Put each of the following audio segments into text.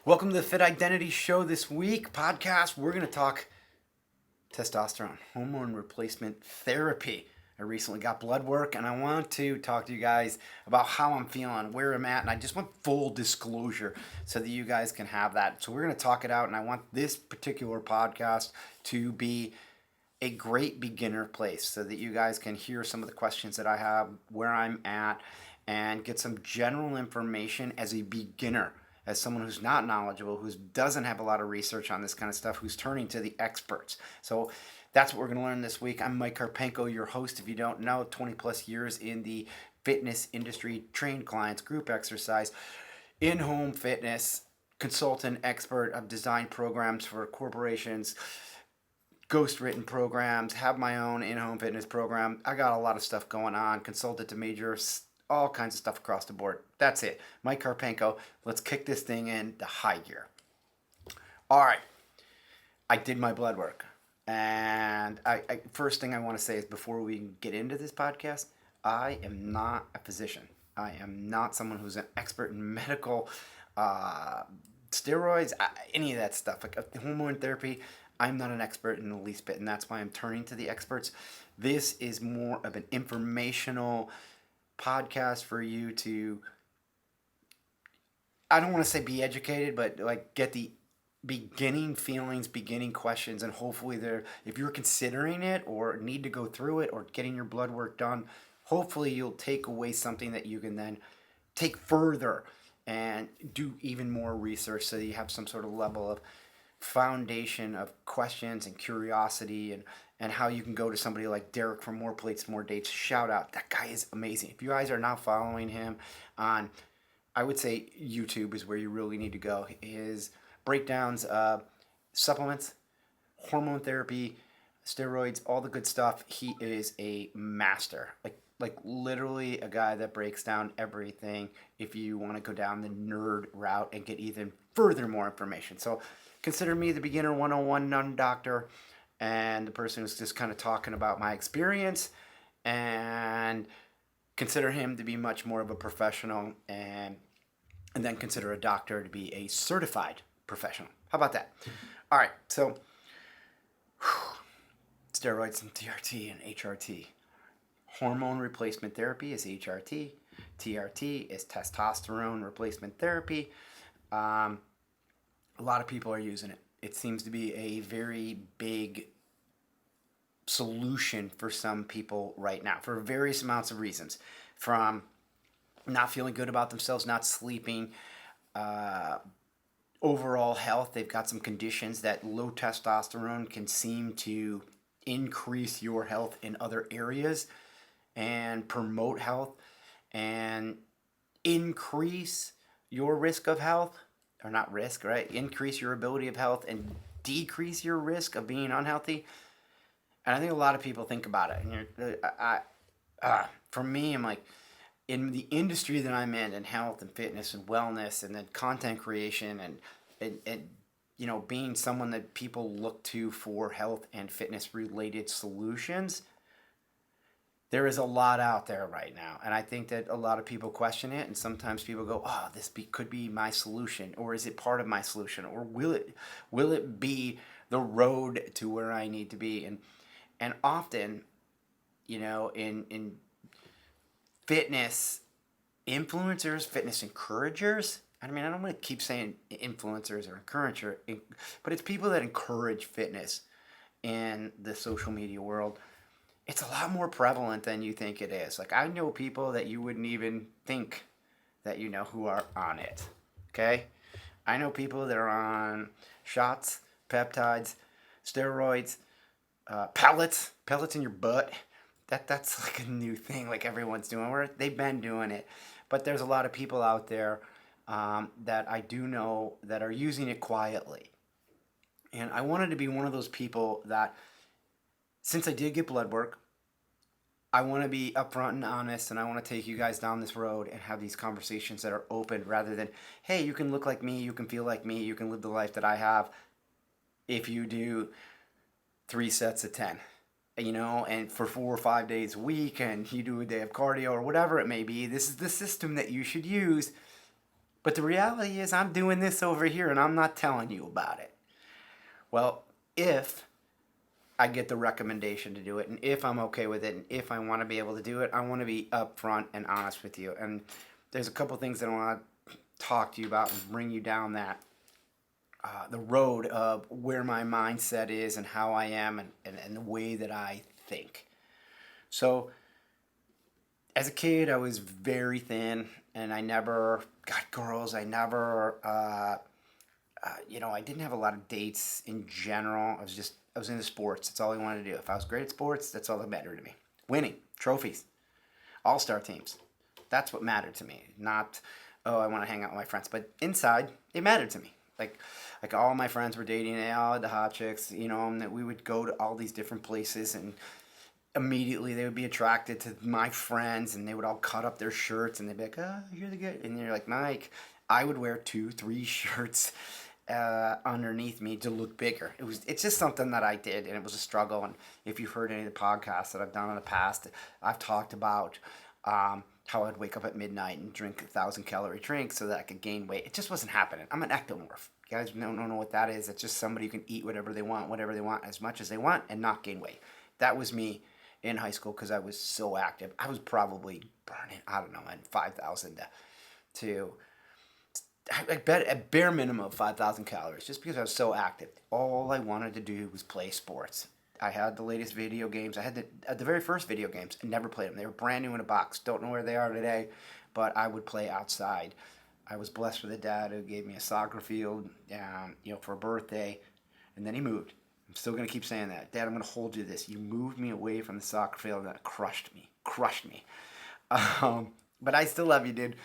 Welcome to the Fit Identity Show this week podcast. We're going to talk testosterone, hormone replacement therapy. I recently got blood work and I want to talk to you guys about how I'm feeling, where I'm at, and I just want full disclosure so that you guys can have that. So we're going to talk it out, and I want this particular podcast to be a great beginner place so that you guys can hear some of the questions that I have, where I'm at, and get some general information as a beginner, as someone who's not knowledgeable, who doesn't have a lot of research on this kind of stuff, who's turning to the experts. So that's what we're going to learn this week. I'm Mike Karpenko, your host. If you don't know, 20 plus years in the fitness industry, trained clients, group exercise, in-home fitness, consultant, expert. I've designed programs for corporations, ghost written programs, have my own in-home fitness program. I got a lot of stuff going on, consulted to majors, all kinds of stuff across the board. That's it. Mike Karpenko. Let's kick this thing into high gear. All right. I did my blood work. And first thing I want to say is before we get into this podcast, I am not a physician. I am not someone who's an expert in medical steroids, any of that stuff. Like hormone therapy, I'm not an expert in the least bit, and that's why I'm turning to the experts. This is more of an informational podcast for you to, I don't want to say be educated, but like get the beginning feelings, beginning questions, and hopefully there, if you're considering it or need to go through it or getting your blood work done, hopefully you'll take away something that you can then take further and do even more research so that you have some sort of level of foundation of questions and curiosity, and how you can go to somebody like Derek from More Plates, More Dates. Shout out. That guy is amazing. If you guys are not following him on, I would say YouTube is where you really need to go. His breakdowns of supplements, hormone therapy, steroids, all the good stuff. He is a master. Like literally a guy that breaks down everything if you want to go down the nerd route and get even further more information. So consider me the beginner 101 non-doctor and the person who's just kind of talking about my experience, and consider him to be much more of a professional, and then consider a doctor to be a certified professional. How about that? All right, so steroids and TRT and HRT. Hormone replacement therapy is HRT. TRT is testosterone replacement therapy. A lot of people are using it. It seems to be a very big solution for some people right now for various amounts of reasons, from not feeling good about themselves, not sleeping, overall health. They've got some conditions that low testosterone can seem to increase your health in other areas and promote health and increase your risk of health, or not risk, right? Increase your ability of health and decrease your risk of being unhealthy. And I think a lot of people think about it. And for me, I'm like, in the industry that I'm in health and fitness and wellness and then content creation and being someone that people look to for health and fitness related solutions, there is a lot out there right now. And I think that a lot of people question it, and sometimes people go, oh, could be my solution, or is it part of my solution, or will it be the road to where I need to be? And often, in fitness influencers, fitness encouragers, I mean, I don't want to keep saying influencers or encourager, but it's people that encourage fitness in the social media world. It's a lot more prevalent than you think it is. Like, I know people that you wouldn't even think that you know who are on it. Okay? I know people that are on shots, peptides, steroids, pellets in your butt. That's like a new thing, like everyone's doing. They've been doing it. But there's a lot of people out there that I do know that are using it quietly. And I wanted to be one of those people that, since I did get blood work, I want to be upfront and honest, and I want to take you guys down this road and have these conversations that are open, rather than, hey, you can look like me, you can feel like me, you can live the life that I have if you do 3 sets of 10, and for 4 or 5 days a week, and you do a day of cardio or whatever it may be. This is the system that you should use. But the reality is I'm doing this over here and I'm not telling you about it. Well, if I get the recommendation to do it, and if I'm okay with it, and if I want to be able to do it, I want to be upfront and honest with you. And there's a couple things that I want to talk to you about and bring you down that the road of where my mindset is and how I am and the way that I think. So, as a kid, I was very thin, and I never got girls. I never, I didn't have a lot of dates in general. I was into sports. That's all I wanted to do. If I was great at sports, that's all that mattered to me. Winning, trophies, all-star teams. That's what mattered to me. Not, oh, I want to hang out with my friends. But inside, it mattered to me. Like all my friends were dating, they all had the hot chicks, and that we would go to all these different places, and immediately they would be attracted to my friends, and they would all cut up their shirts, and they'd be like, oh, you're the good. And you're like, Mike, I would wear 2-3 shirts underneath me to look bigger. It's just something that I did, and it was a struggle. And if you've heard any of the podcasts that I've done in the past, I've talked about how I'd wake up at midnight and drink 1,000-calorie drink so that I could gain weight. It just wasn't happening. I'm an ectomorph. You guys don't know what that is. It's just somebody who can eat whatever they want, as much as they want, and not gain weight. That was me in high school because I was so active. I was probably burning, I don't know, man, 5,000 to I bet a bare minimum of 5,000 calories just because I was so active. All I wanted to do was play sports. I had the latest video games. I had the very first video games. I never played them. They were brand new in a box. Don't know where they are today, but I would play outside. I was blessed with a dad who gave me a soccer field, for a birthday, and then he moved. I'm still going to keep saying that. Dad, I'm going to hold you to this. You moved me away from the soccer field, and that crushed me. But I still love you, dude.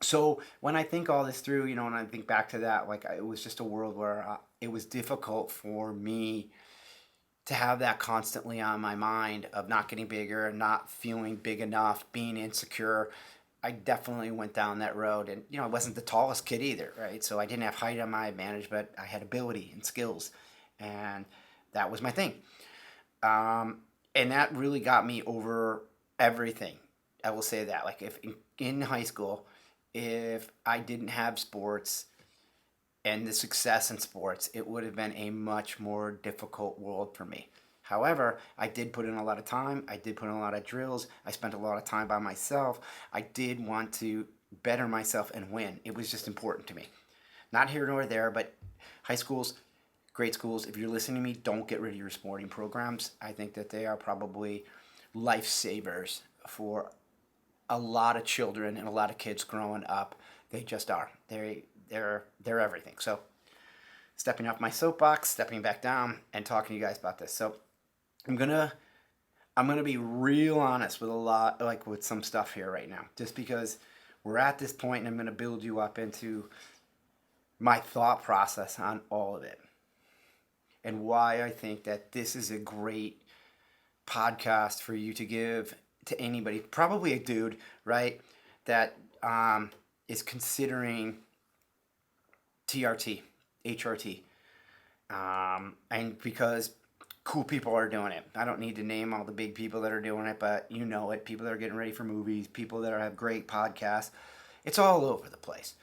So when I think all this through, and I think back to that, it was just a world where it was difficult for me to have that constantly on my mind of not getting bigger, not feeling big enough, being insecure. I definitely went down that road, and I wasn't the tallest kid either, right? So I didn't have height on my advantage, but I had ability and skills, and that was my thing. And that really got me over everything. I will say that, if in high school, if I didn't have sports and the success in sports, it would have been a much more difficult world for me. However, I did put in a lot of time. I did put in a lot of drills. I spent a lot of time by myself. I did want to better myself and win. It was just important to me. Not here nor there, but high schools, great schools. If you're listening to me, don't get rid of your sporting programs. I think that they are probably lifesavers for a lot of children and a lot of kids growing up. They just are. They're everything. So, stepping off my soapbox, stepping back down, and talking to you guys about this. So, I'm gonna be real honest with with some stuff here right now, just because we're at this point, and I'm gonna build you up into my thought process on all of it, and why I think that this is a great podcast for you to give to anybody, probably a dude, right, that is considering TRT, HRT, and because cool people are doing it. I don't need to name all the big people that are doing it, but you know it. People that are getting ready for movies, people that have great podcasts. It's all over the place.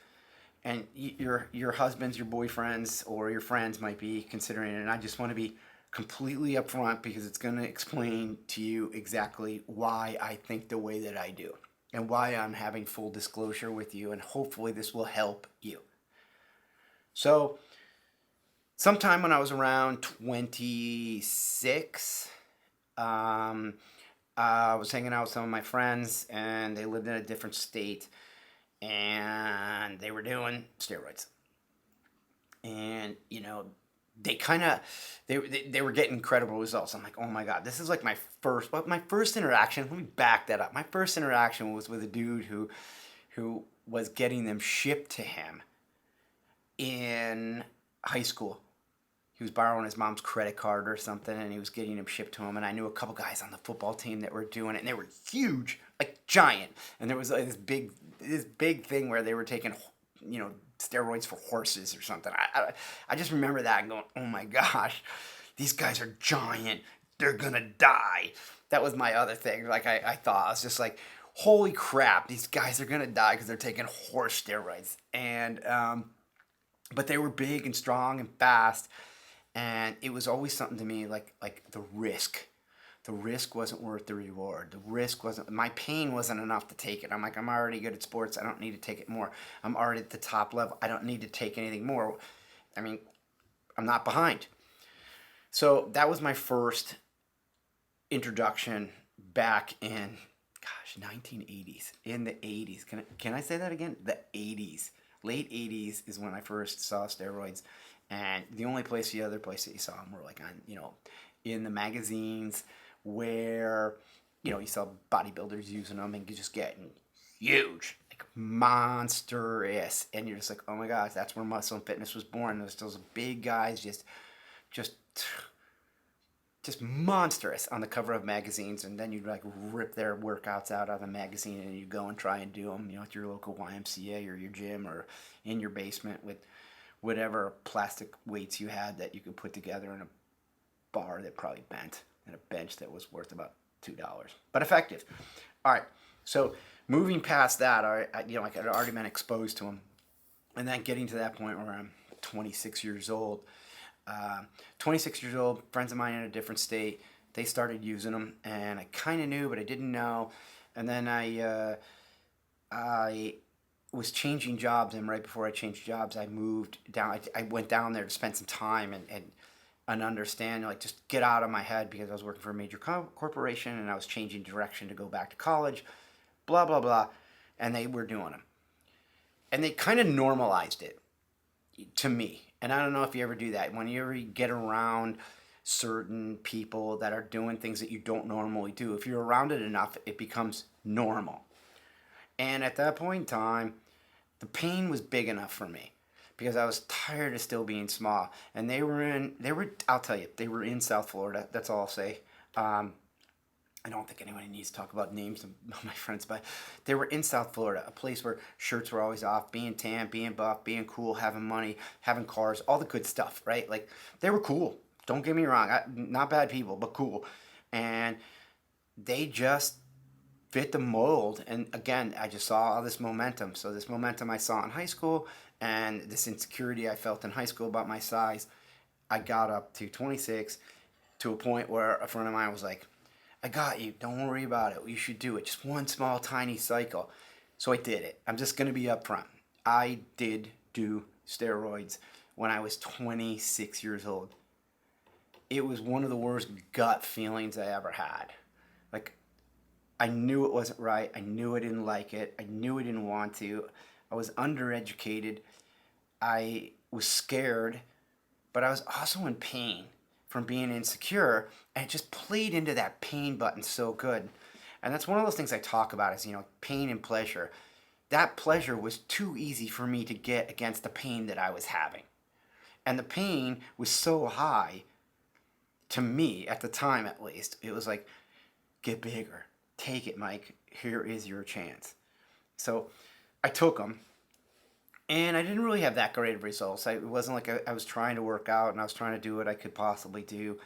And your husbands, your boyfriends, or your friends might be considering it, and I just want to be completely upfront because it's going to explain to you exactly why I think the way that I do and why I'm having full disclosure with you, and hopefully this will help you. So, sometime when I was around 26, I was hanging out with some of my friends, and they lived in a different state, and they were doing steroids. And, they were getting incredible results. I'm like, oh my God, this is like my first interaction. Let me back that up. My first interaction was with a dude who was getting them shipped to him in high school. He was borrowing his mom's credit card or something, and he was getting them shipped to him. And I knew a couple guys on the football team that were doing it, and they were huge, like giant. And there was this big thing where they were taking, steroids for horses or something. I just remember that and going, oh my gosh, these guys are giant. They're gonna die. That was my other thing. I thought, I was just like, holy crap, these guys are gonna die because they're taking horse steroids. And but they were big and strong and fast, and it was always something to me like the risk. The risk wasn't worth the reward. The risk wasn't. My pain wasn't enough to take it. I'm like, I'm already good at sports. I don't need to take it more. I'm already at the top level. I don't need to take anything more. I mean, I'm not behind. So that was my first introduction back in, gosh, 1980s. In the 80s. Can I say that again? The 80s. Late 80s is when I first saw steroids. And the other place that you saw them were like on, in the magazines where, you saw bodybuilders using them and just getting huge, like monstrous. And you're just like, oh my gosh, that's where muscle and fitness was born. Those big guys just monstrous on the cover of magazines, and then you'd like rip their workouts out of the magazine and you go and try and do them, at your local YMCA or your gym or in your basement with whatever plastic weights you had that you could put together in a bar that probably bent and a bench that was worth about $2, but effective. All right, so moving past that, I had already been exposed to them, and then getting to that point where I'm 26 years old. 26 years old, friends of mine in a different state, they started using them, and I kind of knew, but I didn't know. And then I was changing jobs, and right before I changed jobs, I moved down. I went down there to spend some time and understand, like, just get out of my head, because I was working for a major corporation, and I was changing direction to go back to college, blah, blah, blah. And they were doing them. And they kind of normalized it to me. And I don't know if you ever do that. When you ever get around certain people that are doing things that you don't normally do, if you're around it enough, it becomes normal. And at that point in time, the pain was big enough for me because I was tired of still being small. And I'll tell you, they were in South Florida. That's all I'll say. I don't think anybody needs to talk about names of my friends, but they were in South Florida, a place where shirts were always off, being tan, being buff, being cool, having money, having cars, all the good stuff, right? Like, they were cool. Don't get me wrong. Not bad people, but cool. And they just fit the mold. And again, I just saw all this momentum. So this momentum I saw in high school and this insecurity I felt in high school about my size, I got up to 26 to a point where a friend of mine was like, I got you. Don't worry about it. You should do it. Just one small, tiny cycle. So I did it. I'm just going to be upfront. I did do steroids when I was 26 years old. It was one of the worst gut feelings I ever had. Like, I knew it wasn't right. I knew I didn't like it. I knew I didn't want to. I was undereducated. I was scared, but I was also in pain from being insecure, and it just played into that pain button so good. And that's one of those things I talk about is, pain and pleasure. That pleasure was too easy for me to get against the pain that I was having. And the pain was so high, to me, at the time at least, it was like, get bigger. Take it, Mike. Here is your chance. So I took them. And I didn't really have that great of results. It wasn't like I was trying to work out and I was trying to do what I could possibly do.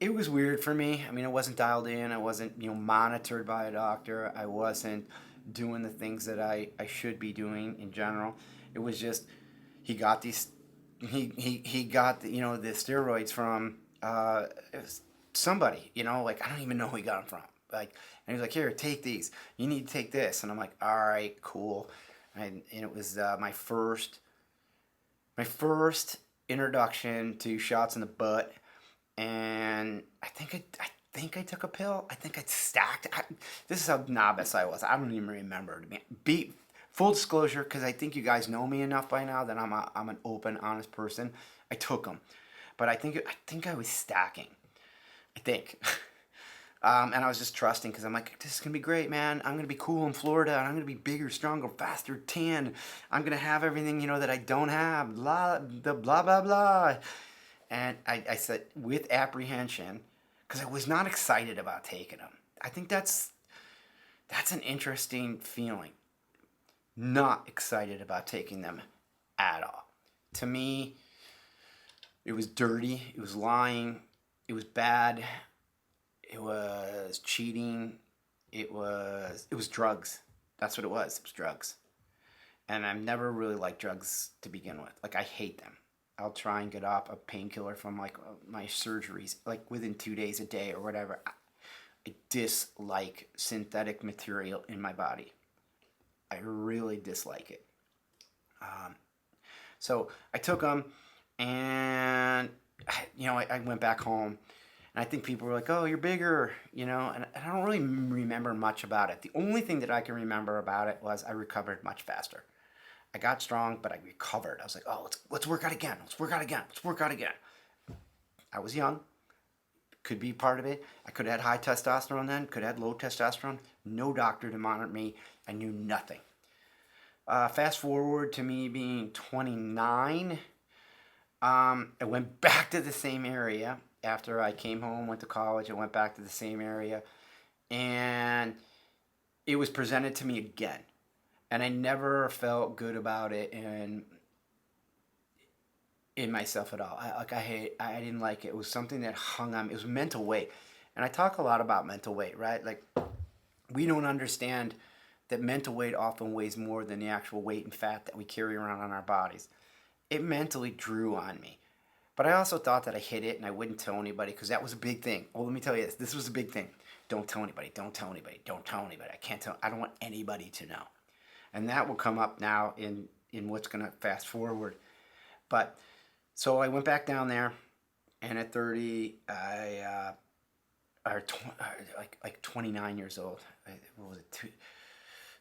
It was weird for me. I mean, I wasn't dialed in. I wasn't, monitored by a doctor. I wasn't doing the things that I should be doing in general. It was just, he got the the steroids from somebody, like, I don't even know who he got them from. Like, and he was like, here, take these. You need to take this. And I'm like, all right, cool. And it was my first introduction to shots in the butt, and I think I took a pill. I think I stacked. This is how novice I was. I don't even remember. Be full disclosure, because I think you guys know me enough by now that I'm an open, honest person. I took them, but I think I was stacking. I think. And I was just trusting because I'm like, this is going to be great, man. I'm going to be cool in Florida, and I'm going to be bigger, stronger, faster, tan. I'm going to have everything, that I don't have, blah, blah, blah, blah. And I said, with apprehension, because I was not excited about taking them. I think that's an interesting feeling. Not excited about taking them at all. To me, it was dirty. It was lying. It was bad. It was cheating. it was drugs. That's what it was. It was drugs. And I've never really liked drugs to begin with. Like, I hate them. I'll try and get off a painkiller from like my surgeries, like within 2 days, a day, or whatever. I dislike synthetic material in my body. I really dislike it. So I took them, and I went back home, and I think people were like, "Oh, you're bigger," and I don't really remember much about it. The only thing that I can remember about it was I recovered much faster. I got strong, but I recovered. I was like, "Oh, let's work out again. Let's work out again. Let's work out again." I was young. Could be part of it. I could have had high testosterone then. Could have had low testosterone. No doctor to monitor me. I knew nothing. Fast forward to me being 29. I went back to the same area after I came home, went to college. I went back to the same area, and it was presented to me again, and I never felt good about it in myself at all. I didn't like it. It was something that hung on me. It was mental weight, and I talk a lot about mental weight, right? Like, we don't understand that mental weight often weighs more than the actual weight and fat that we carry around on our bodies. It mentally drew on me. But I also thought that I hid it and I wouldn't tell anybody, because that was a big thing. Well, let me tell you this. This was a big thing. Don't tell anybody. Don't tell anybody. Don't tell anybody. I don't want anybody to know. And that will come up now in what's going to fast forward. But so I went back down there, and at 30, like 29 years old. What was it?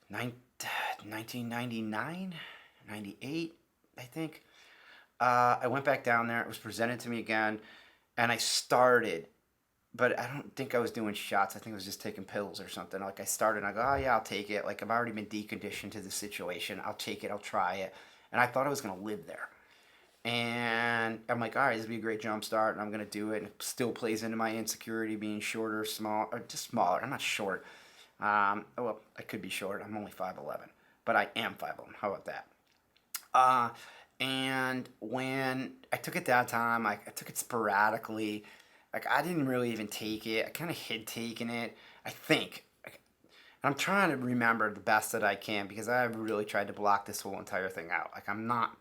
1999, 98, I think. I went back down there. It was presented to me again, and I started, but I don't think I was doing shots. I think I was just taking pills or something. Like, I started, and I go, "Oh yeah, I'll take it." Like, I've already been deconditioned to the situation. I'll take it. I'll try it. And I thought I was going to live there. And I'm like, all right, this would be a great jump start, and I'm going to do it. And it still plays into my insecurity, being shorter, small, or just smaller. I'm not short. Well, I could be short. I'm only 5'11", but I am 5'11". How about that? And when I took it that time, I took it sporadically. Like, I didn't really even take it. I kind of hid taking it, I think. I'm trying to remember the best that I can, because I really tried to block this whole entire thing out. Like, I'm not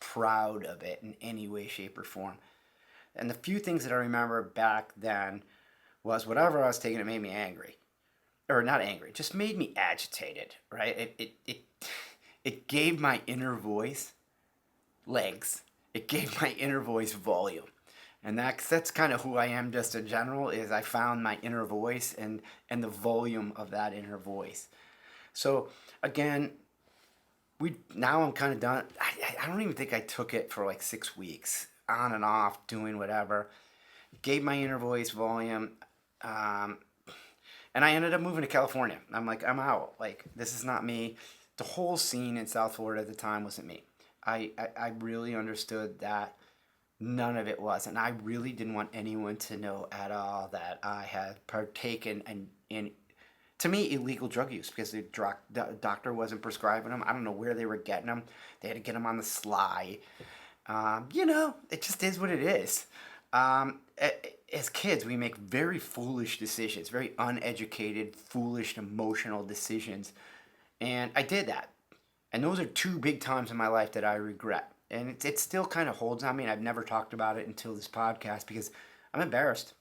proud of it in any way, shape, or form. And the few things that I remember back then was whatever I was taking, it made me angry. Or not angry, just made me agitated, right? It gave my inner voice legs. It gave my inner voice volume. And that's kind of who I am just in general, is I found my inner voice and the volume of that inner voice. So again, now I'm kind of done. I don't even think I took it for like 6 weeks, on and off, doing whatever. Gave my inner voice volume, and I ended up moving to California. I'm like, I'm out. Like, this is not me. The whole scene in South Florida at the time wasn't me. I really understood that none of it was, and I really didn't want anyone to know at all that I had partaken in to me, illegal drug use, because the doctor wasn't prescribing them. I don't know where they were getting them. They had to get them on the sly. It just is what it is. As kids, we make very foolish decisions, very uneducated, foolish, emotional decisions. And I did that. And those are 2 big times in my life that I regret. And it still kind of holds on me, and I've never talked about it until this podcast, because I'm embarrassed.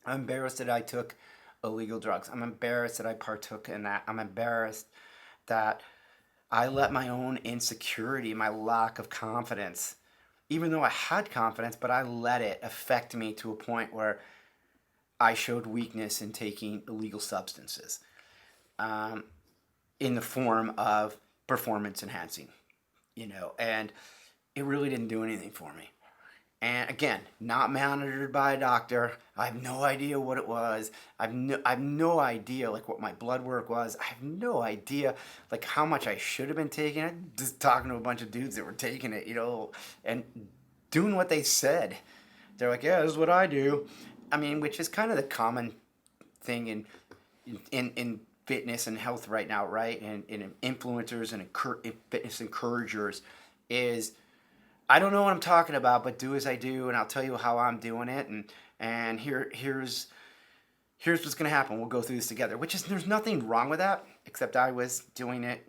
I'm embarrassed that I took illegal drugs. I'm embarrassed that I partook in that. I'm embarrassed that I let my own insecurity, my lack of confidence, even though I had confidence, but I let it affect me to a point where I showed weakness in taking illegal substances, in the form of performance enhancing, and it really didn't do anything for me. And again, not monitored by a doctor. I have no idea what it was. I have no idea like what my blood work was. I have no idea like how much I should have been taking it. Just talking to a bunch of dudes that were taking it, and doing what they said. They're like, "Yeah, this is what I do." I mean, which is kind of the common thing in fitness and health right now, right? And in influencers and fitness encouragers is, I don't know what I'm talking about, but do as I do, and I'll tell you how I'm doing it. And here's here's what's going to happen. We'll go through this together, which is, there's nothing wrong with that, except I was doing it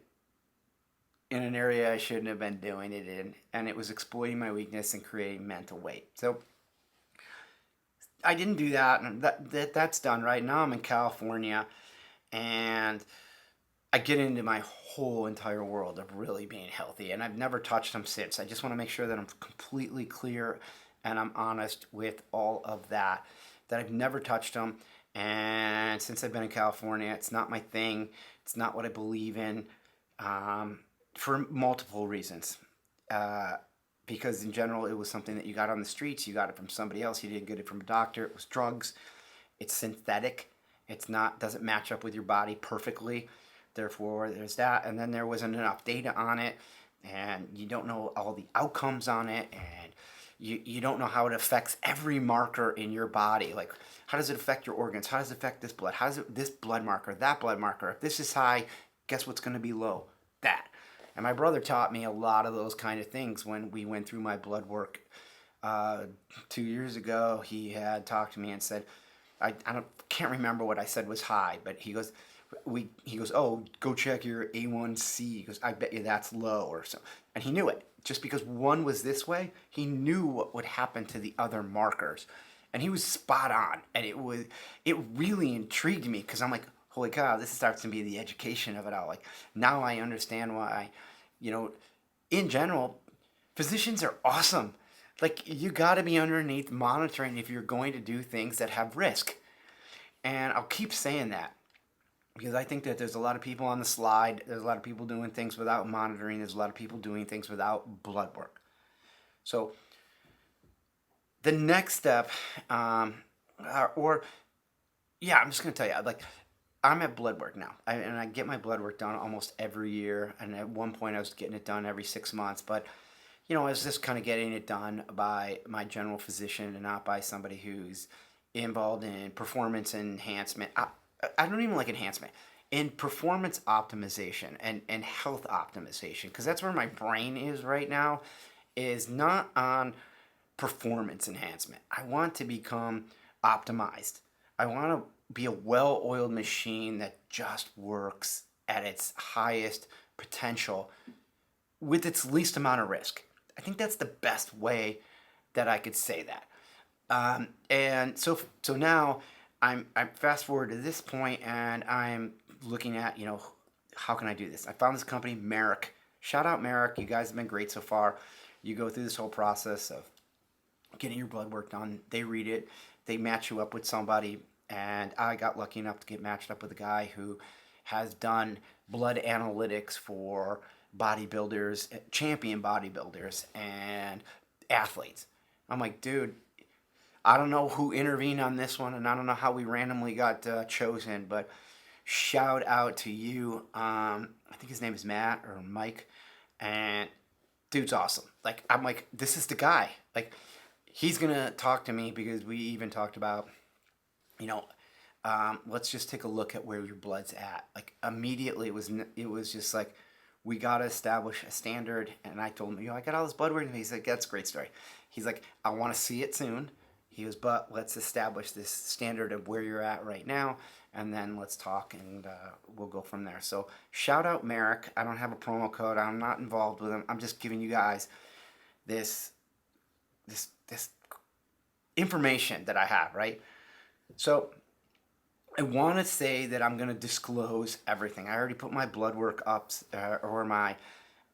in an area I shouldn't have been doing it in, and it was exploiting my weakness and creating mental weight. So I didn't do that, and that's done. Right now I'm in California, and I get into my whole entire world of really being healthy, and I've never touched them since. I just want to make sure that I'm completely clear and I'm honest with all of that, that I've never touched them. And since I've been in California, it's not my thing. It's not what I believe in, for multiple reasons. Because in general, it was something that you got on the streets. You got it from somebody else. You didn't get it from a doctor. It was drugs. It's synthetic. It's not, doesn't match up with your body perfectly. Therefore, there's that. And then there wasn't enough data on it, and you don't know all the outcomes on it, and you don't know how it affects every marker in your body. Like, how does it affect your organs? How does it affect this blood? How does it, this blood marker, that blood marker? If this is high, guess what's going to be low? That. And my brother taught me a lot of those kind of things when we went through my blood work 2 years ago. He had talked to me and said, can't remember what I said was high, but he goes, oh, go check your A1C. He goes, I bet you that's low or so. And he knew it. Just because one was this way, he knew what would happen to the other markers. And he was spot on. And it really intrigued me, because I'm like, holy cow, this starts to be the education of it all. Like, now I understand why, in general, physicians are awesome. Like, you got to be underneath monitoring if you're going to do things that have risk. And I'll keep saying that, because I think that there's a lot of people on the slide. There's a lot of people doing things without monitoring. There's a lot of people doing things without blood work. So the next step, I'm just going to tell you, like, I'm at blood work now, and I get my blood work done almost every year. And at one point I was getting it done every 6 months, but I was just kind of getting it done by my general physician and not by somebody who's involved in performance enhancement. I don't even like enhancement. In performance optimization and health optimization, because that's where my brain is right now, is not on performance enhancement. I want to become optimized. I want to be a well-oiled machine that just works at its highest potential with its least amount of risk. I think that's the best way that I could say that. And so now I'm fast forward to this point, and I'm looking at, how can I do this? I found this company, Merrick. Shout out Merrick. You guys have been great so far. You go through this whole process of getting your blood work done. They read it. They match you up with somebody. And I got lucky enough to get matched up with a guy who has done blood analytics for bodybuilders, champion bodybuilders, and athletes. I'm like, dude, I don't know who intervened on this one, and I don't know how we randomly got chosen, but shout out to you. I think his name is Matt or Mike, and dude's awesome. Like, I'm like, this is the guy. Like, he's gonna talk to me, because we even talked about, let's just take a look at where your blood's at. Like, immediately it was just like, we gotta establish a standard. And I told him, I got all this blood work, and he's like, that's a great story. He's like, I want to see it soon. He goes, but let's establish this standard of where you're at right now, and then let's talk, and we'll go from there. So shout out Merrick. I don't have a promo code. I'm not involved with him. I'm just giving you guys this information that I have, right? So I want to say that I'm going to disclose everything. I already put my blood work up, or my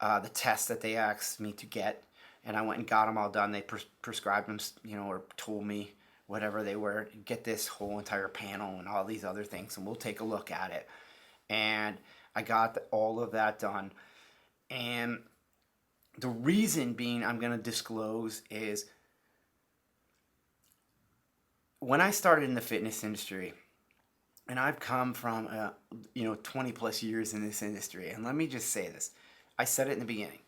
the tests that they asked me to get, and I went and got them all done. They prescribed them, or told me whatever they were. Get this whole entire panel and all these other things, and we'll take a look at it. And I got all of that done. And the reason being I'm going to disclose is, when I started in the fitness industry, and I've come from 20 plus years in this industry, and let me just say this. I said it in the beginning.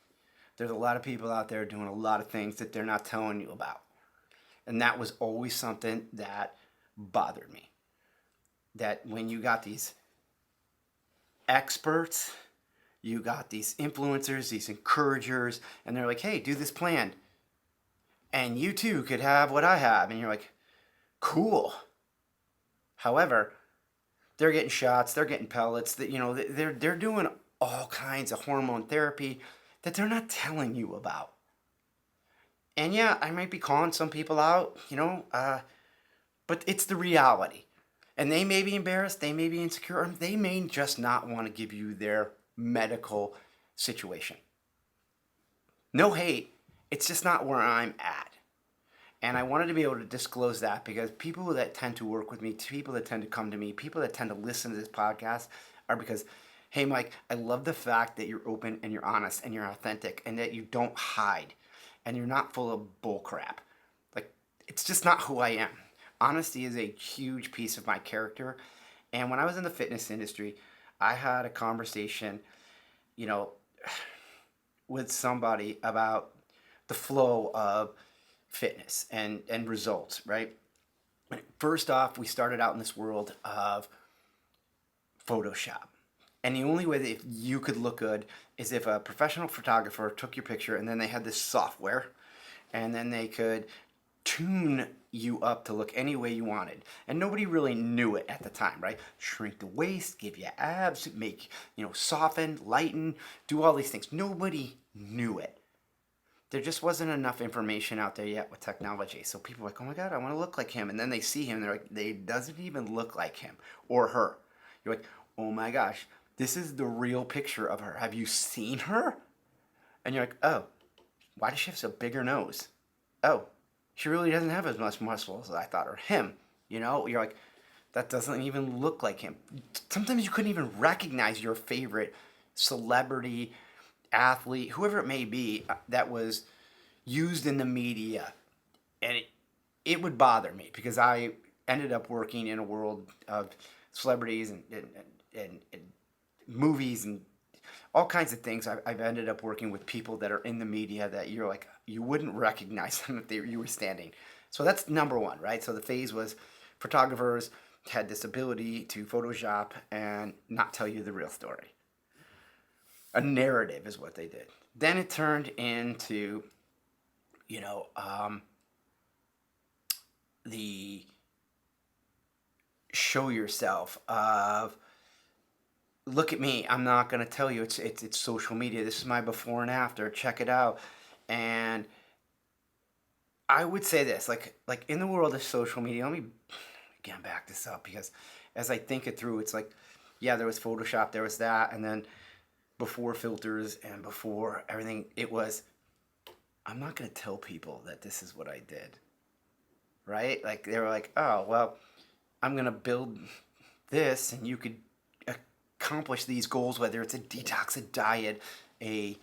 There's a lot of people out there doing a lot of things that they're not telling you about. And that was always something that bothered me. That when you got these experts, you got these influencers, these encouragers, and they're like, hey, do this plan, and you too could have what I have. And you're like, cool. However, they're getting shots, they're getting pellets, that they're doing all kinds of hormone therapy that they're not telling you about. And yeah, I might be calling some people out, but it's the reality. And they may be embarrassed, they may be insecure, or they may just not want to give you their medical situation. No hate, it's just not where I'm at. And I wanted to be able to disclose that because people that tend to work with me, people that tend to come to me, people that tend to listen to this podcast are because, hey, Mike, I love the fact that you're open and you're honest and you're authentic and that you don't hide and you're not full of bull crap. Like, it's just not who I am. Honesty is a huge piece of my character. And when I was in the fitness industry, I had a conversation, with somebody about the flow of fitness and results, right? First off, we started out in this world of Photoshop. And the only way that you could look good is if a professional photographer took your picture and then they had this software and then they could tune you up to look any way you wanted. And nobody really knew it at the time, right? Shrink the waist, give you abs, make, soften, lighten, do all these things. Nobody knew it. There just wasn't enough information out there yet with technology. So people are like, oh my God, I want to look like him. And then they see him and they're like, they doesn't even look like him or her. You're like, oh my gosh, this is the real picture of her. Have you seen her? And you're like, oh, why does she have such a bigger nose? Oh, she really doesn't have as much muscle as I thought, or him. You're like, that doesn't even look like him. Sometimes you couldn't even recognize your favorite celebrity, athlete, whoever it may be, that was used in the media. And it would bother me because I ended up working in a world of celebrities and movies and all kinds of things. I've ended up working with people that are in the media that you're like, you wouldn't recognize them if you were standing. So that's number one, right? So the phase was photographers had this ability to Photoshop and not tell you the real story. A narrative is what they did. Then it turned into, the show yourself of, look at me. I'm not gonna tell you. It's social media. This is my before and after. Check it out. And I would say this, like in the world of social media. Let me again back this up because as I think it through, it's like, yeah, there was Photoshop, there was that, and then before filters and before everything, it was, I'm not going to tell people that this is what I did, right? Like, they were like, oh, well, I'm going to build this and you could accomplish these goals, whether it's a detox, a diet, a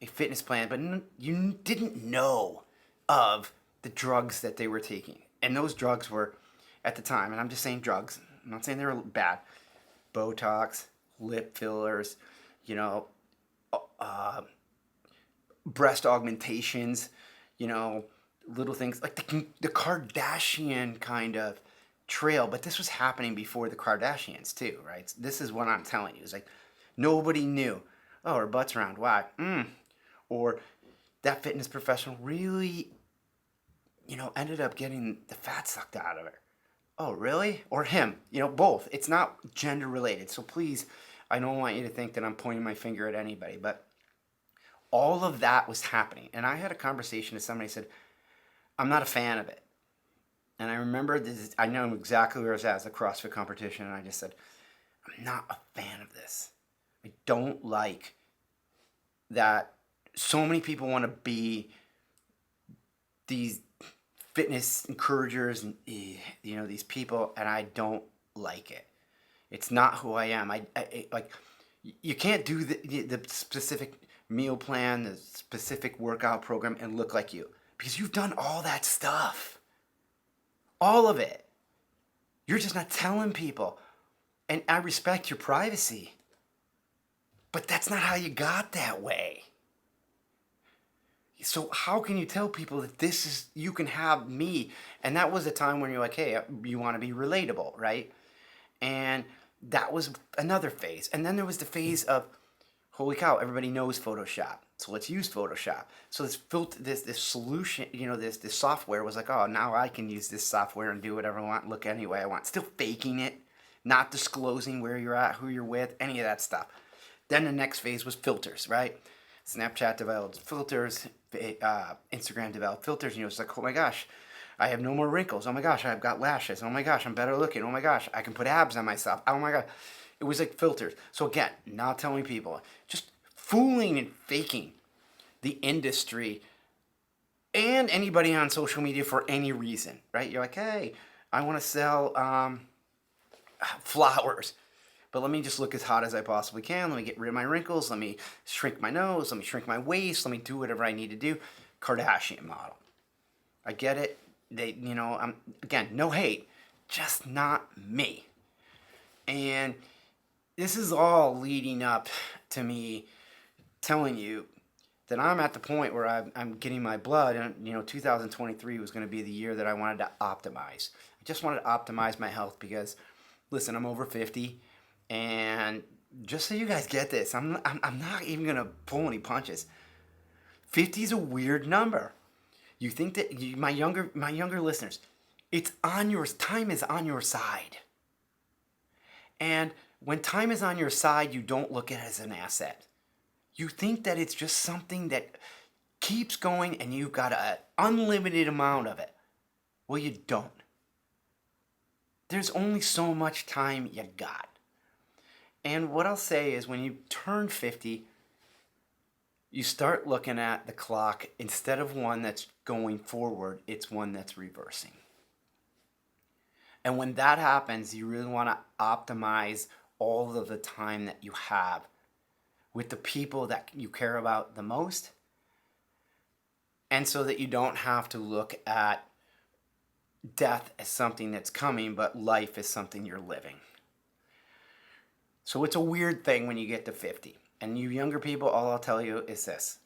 fitness plan, but you didn't know of the drugs that they were taking. And those drugs were, at the time, and I'm just saying drugs, I'm not saying they were bad, Botox, lip fillers, breast augmentations, little things like the Kardashian kind of trail. But this was happening before the Kardashians too, right? This is what I'm telling you. It's like nobody knew. Oh, her butt's round. Why? Or that fitness professional really, ended up getting the fat sucked out of her. Oh, really? Or him? Both. It's not gender related. So please, I don't want you to think that I'm pointing my finger at anybody, but all of that was happening. And I had a conversation with somebody who said, I'm not a fan of it. And I remember this, I know exactly where I was at. It was a CrossFit competition. And I just said, I'm not a fan of this. I don't like that so many people want to be these fitness encouragers and these people, and I don't like it. It's not who I am. I like, you can't do the specific meal plan, the specific workout program and look like you, because you've done all that stuff, all of it. You're just not telling people. And I respect your privacy, but that's not how you got that way. So how can you tell people that this is, you can have me? And that was a time when you're like, hey, you want to be relatable, right? And that was another phase. And then there was the phase of, holy cow, everybody knows Photoshop. So let's use Photoshop. So this solution, this software was like, oh, now I can use this software and do whatever I want, look any way I want. Still faking it, not disclosing where you're at, who you're with, any of that stuff. Then the next phase was filters, right? Snapchat developed filters, Instagram developed filters. It's like, oh my gosh, I have no more wrinkles. Oh my gosh, I've got lashes. Oh my gosh, I'm better looking. Oh my gosh, I can put abs on myself. Oh my god, it was like filters. So again, not telling people, just fooling and faking the industry and anybody on social media for any reason, right? You're like, hey, I want to sell flowers, but let me just look as hot as I possibly can. Let me get rid of my wrinkles. Let me shrink my nose. Let me shrink my waist. Let me do whatever I need to do. Kardashian model. I get it. Again, no hate, just not me. And this is all leading up to me telling you that I'm at the point where I'm getting my blood, and 2023 was going to be the year that I wanted to optimize. I just wanted to optimize my health because, listen, I'm over 50, and just so you guys get this, I'm not even going to pull any punches. 50 is a weird number. You think that my younger listeners, time is on your side. And when time is on your side, you don't look at it as an asset. You think that it's just something that keeps going and you've got an unlimited amount of it. Well, you don't. There's only so much time you got. And what I'll say is when you turn 50, you start looking at the clock, instead of one that's going forward, it's one that's reversing. And when that happens, you really want to optimize all of the time that you have with the people that you care about the most, and so that you don't have to look at death as something that's coming, but life as something you're living. So it's a weird thing when you get to 50. And you younger people, all I'll tell you is this.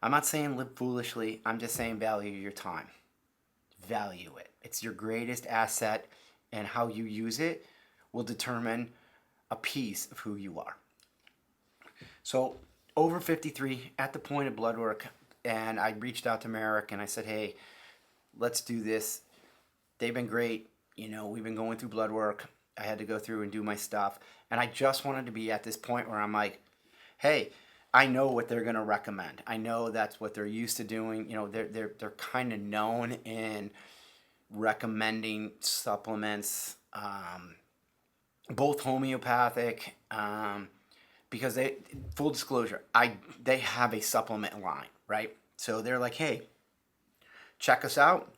I'm not saying live foolishly. I'm just saying value your time. Value it. It's your greatest asset, and how you use it will determine a piece of who you are. So over 53, at the point of blood work, and I reached out to Merrick and I said, hey, let's do this. They've been great. We've been going through blood work. I had to go through and do my stuff. And I just wanted to be at this point where I'm like, hey, I know what they're going to recommend. I know that's what they're used to doing. They're kind of known in recommending supplements, both homeopathic, because full disclosure, they have a supplement line, right? So they're like, hey, check us out.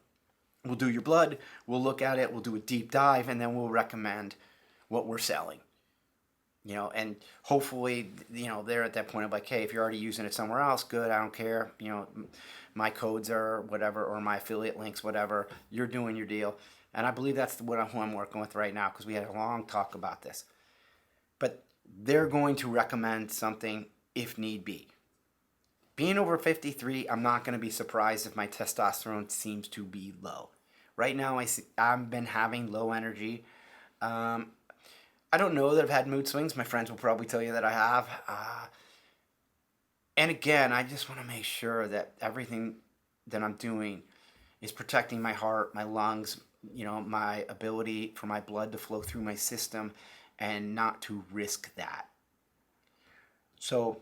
We'll do your blood. We'll look at it. We'll do a deep dive, and then we'll recommend what we're selling. And hopefully, they're at that point of like, hey, if you're already using it somewhere else, good, I don't care. My codes are whatever, or my affiliate links, whatever. You're doing your deal. And I believe that's who I'm working with right now, because we had a long talk about this. But they're going to recommend something if need be. Being over 53, I'm not going to be surprised if my testosterone seems to be low. Right now, I've been having low energy. I don't know that I've had mood swings. My friends will probably tell you that I have. And again, I just want to make sure that everything that I'm doing is protecting my heart, my lungs, my ability for my blood to flow through my system, and not to risk that. So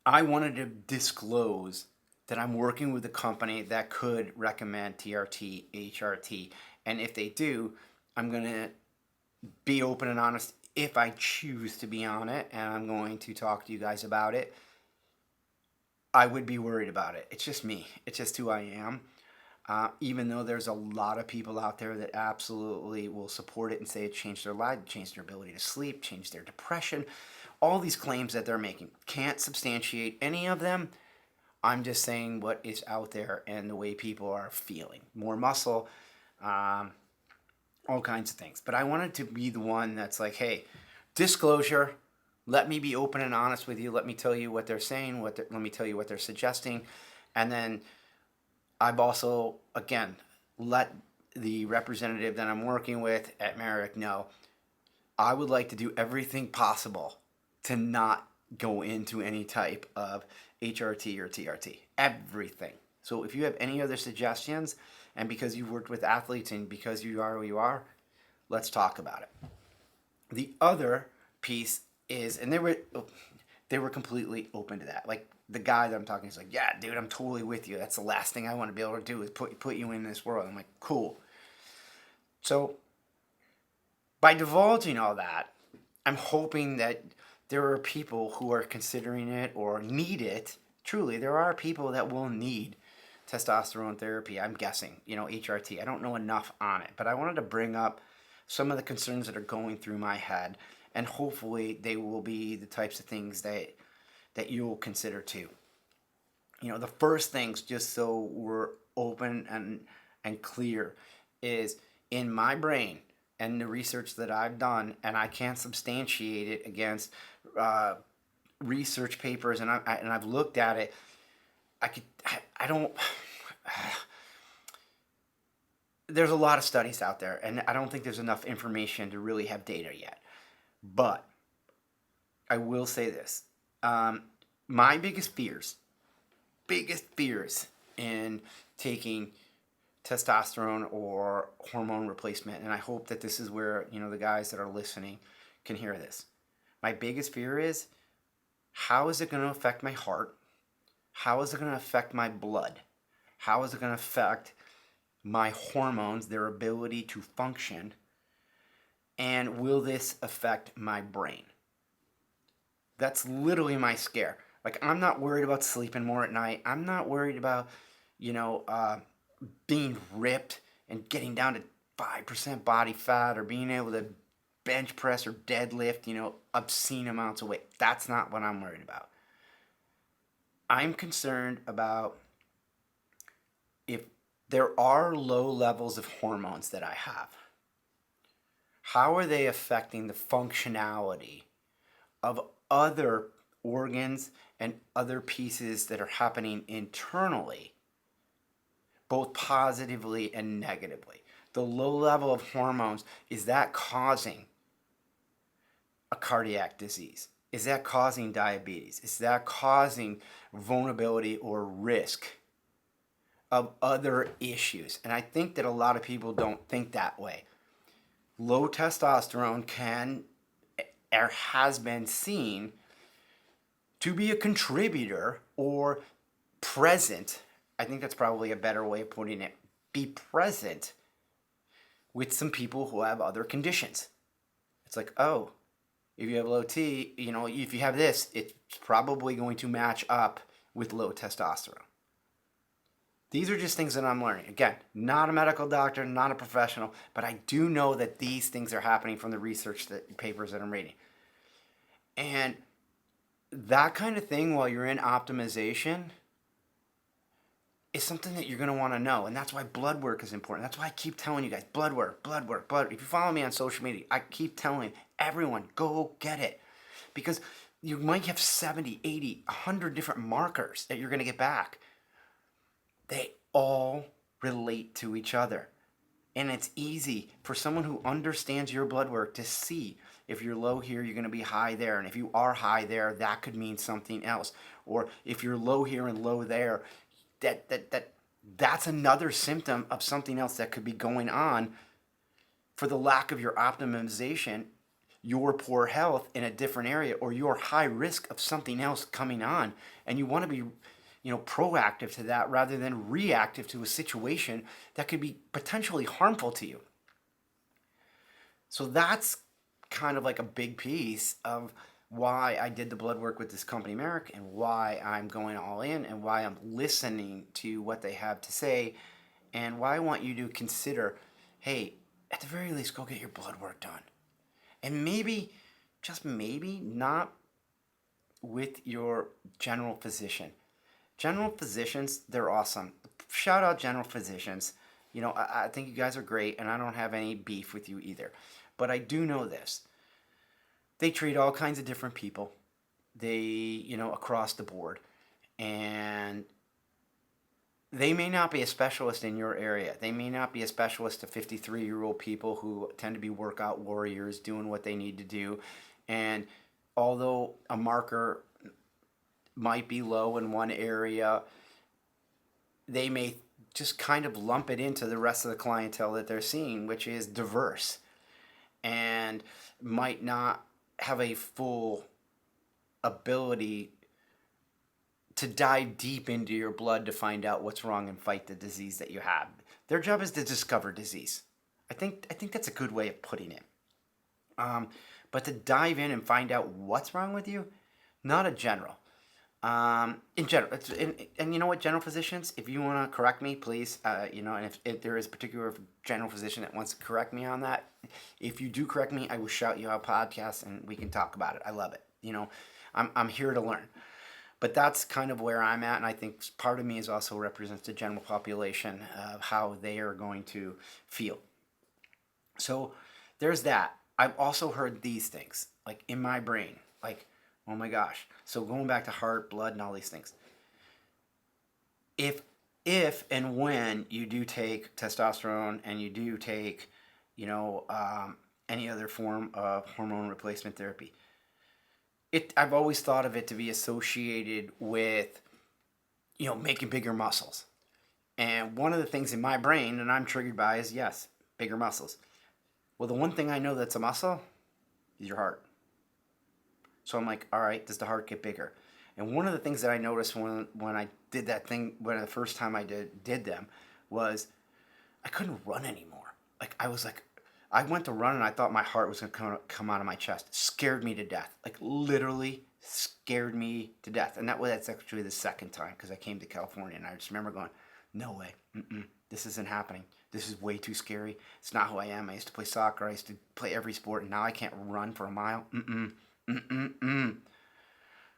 I wanted to disclose that I'm working with a company that could recommend TRT, HRT, and if they do, I'm going to be open and honest if I choose to be on it, and I'm going to talk to you guys about it. I would be worried about it. It's just me. It's just who I am. Even though there's a lot of people out there that absolutely will support it and say it changed their life, changed their ability to sleep, changed their depression. All these claims that they're making. Can't substantiate any of them. I'm just saying what is out there and the way people are feeling. More muscle, all kinds of things. But I wanted to be the one that's like, hey, disclosure, let me be open and honest with you. Let me tell you what they're saying, let me tell you what they're suggesting. And then I've also, again, let the representative that I'm working with at Merrick know I would like to do everything possible to not go into any type of HRT or TRT. Everything. So if you have any other suggestions, and because you've worked with athletes and because you are who you are, let's talk about it. The other piece is, and they were completely open to that. Like the guy that I'm talking to is like, yeah, dude, I'm totally with you. That's the last thing I want to be able to do is put you in this world. I'm like, cool. So by divulging all that, I'm hoping that there are people who are considering it or need it. Truly, there are people that will need testosterone therapy. I'm guessing, HRT. I don't know enough on it, but I wanted to bring up some of the concerns that are going through my head, and hopefully they will be the types of things that you'll consider too. The first things, just so we're open and clear, is in my brain and the research that I've done, and I can't substantiate it against research papers, and I've looked at it. I don't. There's a lot of studies out there, and I don't think there's enough information to really have data yet. But I will say this: my biggest fears in taking testosterone or hormone replacement, and I hope that this is where the guys that are listening can hear this. My biggest fear is, how is it going to affect my heart? How is it going to affect my blood? How is it going to affect my hormones, their ability to function? And will this affect my brain? That's literally my scare. Like, I'm not worried about sleeping more at night. I'm not worried about, being ripped and getting down to 5% body fat, or being able to bench press or deadlift, obscene amounts of weight. That's not what I'm worried about. I'm concerned about if there are low levels of hormones that I have, how are they affecting the functionality of other organs and other pieces that are happening internally, both positively and negatively? The low level of hormones, is that causing a cardiac disease? Is that causing diabetes? Is that causing vulnerability or risk of other issues? And I think that a lot of people don't think that way. Low testosterone can or has been seen to be a contributor or present. I think that's probably a better way of putting it. Be present with some people who have other conditions. It's like, oh, if you have low T, if you have this, it's probably going to match up with low testosterone. These are just things that I'm learning. Again, not a medical doctor, not a professional, but I do know that these things are happening from the research papers that I'm reading. And that kind of thing, while you're in optimization, is something that you're going to want to know. And that's why blood work is important. That's why I keep telling you guys, blood work. If you follow me on social media, I keep telling everyone, go get it. Because you might have 70, 80, 100 different markers that you're going to get back. They all relate to each other. And it's easy for someone who understands your blood work to see if you're low here, you're going to be high there. And if you are high there, that could mean something else. Or if you're low here and low there, that's another symptom of something else that could be going on for the lack of your optimization, your poor health in a different area, or your high risk of something else coming on. And you want to be proactive to that rather than reactive to a situation that could be potentially harmful to you. So that's kind of like a big piece of why I did the blood work with this company, Merrick, and why I'm going all in, and why I'm listening to what they have to say, and why I want you to consider, hey, at the very least, go get your blood work done. And maybe, just maybe, not with your general physician. General physicians, they're awesome. Shout out general physicians. I think you guys are great, and I don't have any beef with you either. But I do know this. They treat all kinds of different people. They, across the board. And they may not be a specialist in your area. They may not be a specialist to 53-year-old people who tend to be workout warriors doing what they need to do. And although a marker might be low in one area, they may just kind of lump it into the rest of the clientele that they're seeing, which is diverse and might not have a full ability to dive deep into your blood to find out what's wrong and fight the disease that you have. Their job is to discover disease. I think that's a good way of putting it. But to dive in and find out what's wrong with you, not a general. In general, and you know what, general physicians, if you want to correct me, please, and if there is a particular general physician that wants to correct me on that, if you do correct me, I will shout you out podcast and we can talk about it. I love it. I'm here to learn. But that's kind of where I'm at, and I think part of me is also represents the general population of how they are going to feel. So there's that. I've also heard these things, like in my brain, like, oh my gosh. So going back to heart, blood, and all these things. If and when you do take testosterone and you do take, any other form of hormone replacement therapy, I've always thought of it to be associated with, making bigger muscles. And one of the things in my brain, and I'm triggered by, is yes, bigger muscles. Well, the one thing I know that's a muscle is your heart. So I'm like, all right, does the heart get bigger? And one of the things that I noticed when I did that thing, when the first time I did them, was I couldn't run anymore. I went to run and I thought my heart was going to come out of my chest. It scared me to death. Like literally scared me to death. And that's actually the second time because I came to California and I just remember going, no way, this isn't happening. This is way too scary. It's not who I am. I used to play soccer. I used to play every sport and now I can't run for a mile.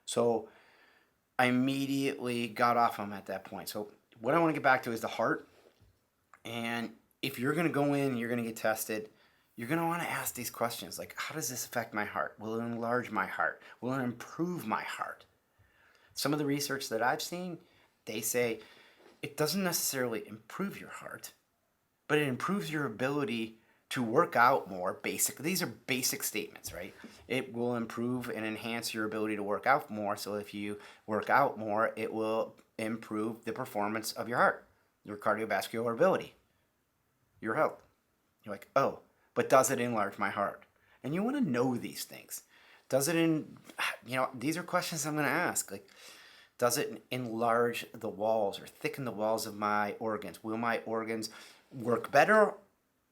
So I immediately got off them at that point. So what I want to get back to is the heart. And if you're going to go in and you're going to get tested, you're going to want to ask these questions like, how does this affect my heart? Will it enlarge my heart? Will it improve my heart? Some of the research that I've seen, they say it doesn't necessarily improve your heart, but it improves your ability to work out more. These are basic statements, right? It will improve and enhance your ability to work out more. So if you work out more, it will improve the performance of your heart, your cardiovascular ability, your health. You're like, oh, but does it enlarge my heart? And you want to know these things. Does it these are questions I'm going to ask. Like, does it enlarge the walls or thicken the walls of my organs? Will my organs work better,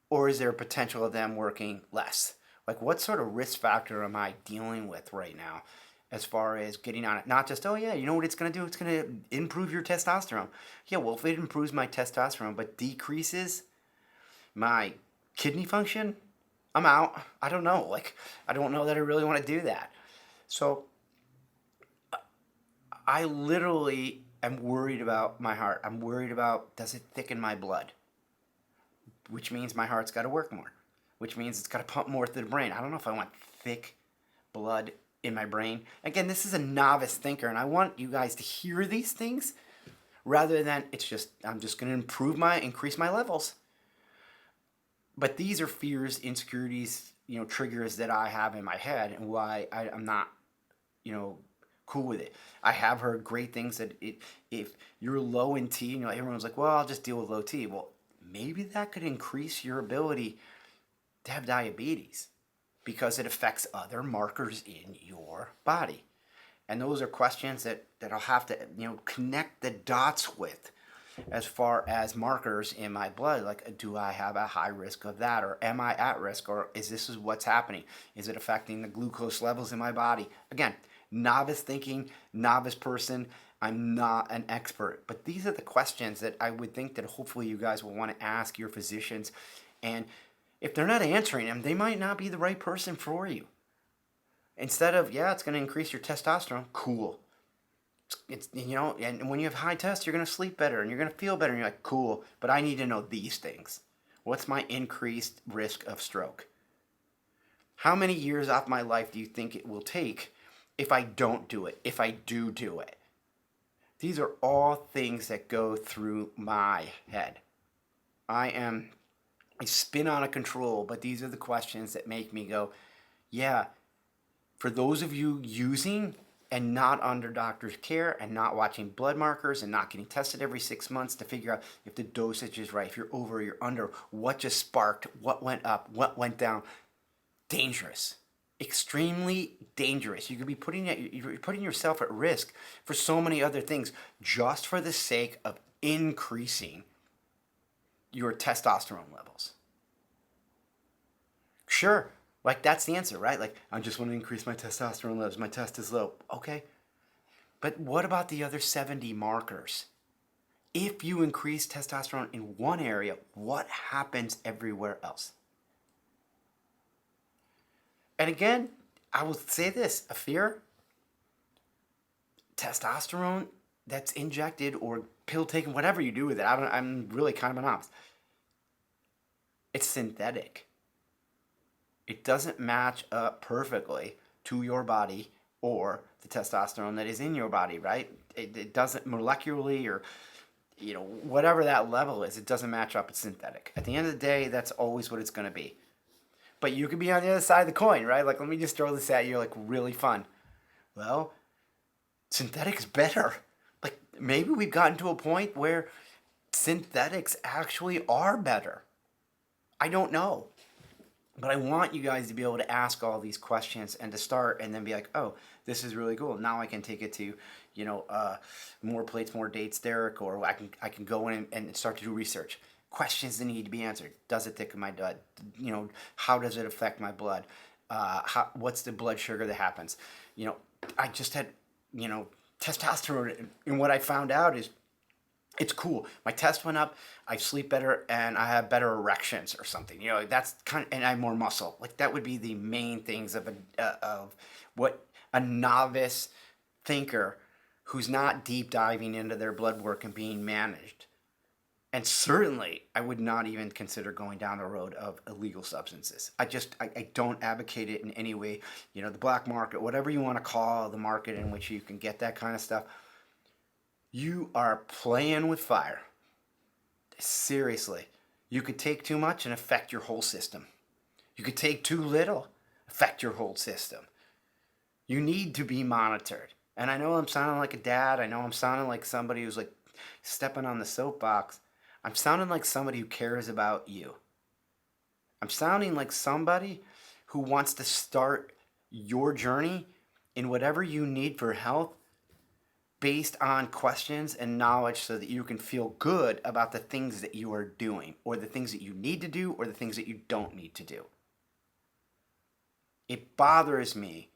or is there a potential of them working less? Like, what sort of risk factor am I dealing with right now as far as getting on it? Not just, oh yeah, you know what it's going to do? It's going to improve your testosterone. Yeah, well, if it improves my testosterone but decreases my kidney function, I'm out. I don't know. Like, I don't know that I really want to do that. So I literally am worried about my heart. I'm worried about, does it thicken my blood? Which means my heart's got to work more. Which means it's got to pump more through the brain. I don't know if I want thick blood in my brain. Again, this is a novice thinker, and I want you guys to hear these things rather than I'm just going to increase my levels. But these are fears, insecurities, triggers that I have in my head and why I'm not, cool with it. I have heard great things that if you're low in T, everyone's like, well, I'll just deal with low T. Well, maybe that could increase your ability to have diabetes because it affects other markers in your body. And those are questions that I'll have to, connect the dots with as far as markers in my blood. Like, do I have a high risk of that? Or am I at risk? Or is what's happening? Is it affecting the glucose levels in my body? Again, novice thinking, novice person. I'm not an expert. But these are the questions that I would think that hopefully you guys will want to ask your physicians. And if they're not answering them, they might not be the right person for you. Instead of, yeah, it's going to increase your testosterone, cool. It's and when you have high test, you're going to sleep better and you're going to feel better. And you're like, cool, but I need to know these things. What's my increased risk of stroke? How many years off my life do you think it will take if I don't do it, if I do it? These are all things that go through my head. I spin out of control, but these are the questions that make me go, yeah, For those of you using and not under doctor's care and not watching blood markers and not getting tested every 6 months to figure out if the dosage is right, if you're over or you're under, what just sparked, what went up, what went down, dangerous. Extremely dangerous. You could be you're putting yourself at risk for so many other things just for the sake of increasing your testosterone levels. Sure, like that's the answer, right? Like, I just want to increase my testosterone levels. My test is low. Okay. But what about the other 70 markers? If you increase testosterone in one area, what happens everywhere else? And again, I will say this, a fear, testosterone that's injected or pill taken, whatever you do with it, I'm really kind of an ops. It's synthetic. It doesn't match up perfectly to your body or the testosterone that is in your body, right? It doesn't molecularly or, whatever that level is, it doesn't match up. It's synthetic. At the end of the day, that's always what it's going to be. But you could be on the other side of the coin, right? Like, let me just throw this at you, like, really fun. Well, synthetic is better. Like, maybe we've gotten to a point where synthetics actually are better. I don't know. But I want you guys to be able to ask all these questions and to start and then be like, oh, this is really cool. Now I can take it to, more plates, more dates, Derek, or I can go in and start to do research. Questions that need to be answered. Does it thicken my blood? How does it affect my blood? What's the blood sugar that happens? I just had, testosterone, and what I found out is it's cool. My test went up. I sleep better, and I have better erections or something. That's and I have more muscle. Like, that would be the main things of what a novice thinker who's not deep diving into their blood work and being managed. And certainly, I would not even consider going down the road of illegal substances. I don't advocate it in any way. The black market, whatever you want to call the market in which you can get that kind of stuff, you are playing with fire. Seriously. You could take too much and affect your whole system. You could take too little, affect your whole system. You need to be monitored. And I know I'm sounding like a dad. I know I'm sounding like somebody who's like stepping on the soapbox. I'm sounding like somebody who cares about you. I'm sounding like somebody who wants to start your journey in whatever you need for health based on questions and knowledge so that you can feel good about the things that you are doing or the things that you need to do or the things that you don't need to do. It bothers me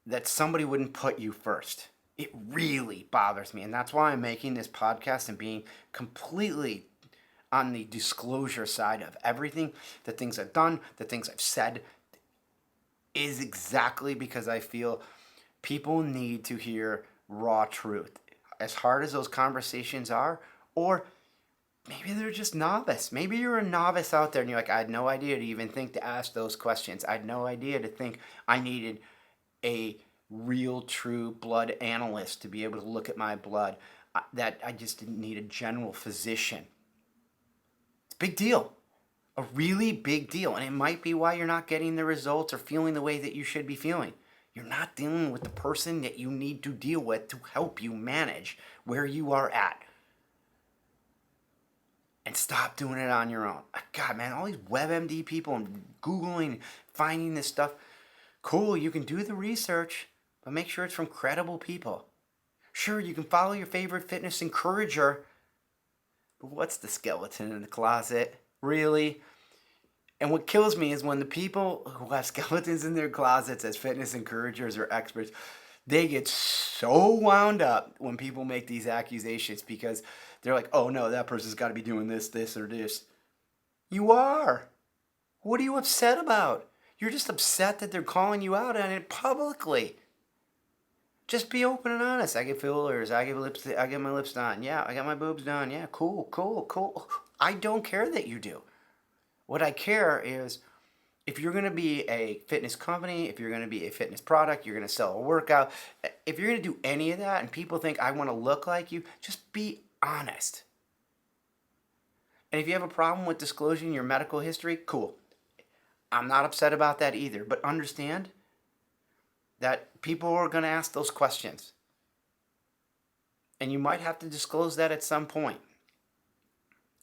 that somebody wouldn't put you first. It really bothers me. And that's why I'm making this podcast and being completely on the disclosure side of everything. The things I've done, the things I've said, is exactly because I feel people need to hear raw truth. As hard as those conversations are, or maybe they're just novice. Maybe you're a novice out there and you're like, I had no idea to even think to ask those questions. I had no idea to think I needed a real true blood analyst to be able to look at my blood, that I just didn't need a general physician. It's a big deal, a really big deal, and it might be why you're not getting the results or feeling the way that you should be feeling. You're not dealing with the person that you need to deal with to help you manage where you are at. And stop doing it on your own. God, man, all these WebMD people and Googling, finding this stuff, cool, you can do the research, but make sure it's from credible people. Sure, you can follow your favorite fitness encourager, but what's the skeleton in the closet? Really? And what kills me is when the people who have skeletons in their closets as fitness encouragers or experts, they get so wound up when people make these accusations because they're like, oh no, that person's got to be doing this, this, or this. You are. What are you upset about? You're just upset that they're calling you out on it publicly. Just be open and honest. I get fillers. I get my lips done. Yeah, I got my boobs done. Yeah, cool. I don't care that you do. What I care is if you're going to be a fitness company, if you're going to be a fitness product, you're going to sell a workout, if you're going to do any of that and people think I want to look like you, just be honest. And if you have a problem with disclosing your medical history, cool. I'm not upset about that either. But understand, that people are going to ask those questions. And you might have to disclose that at some point.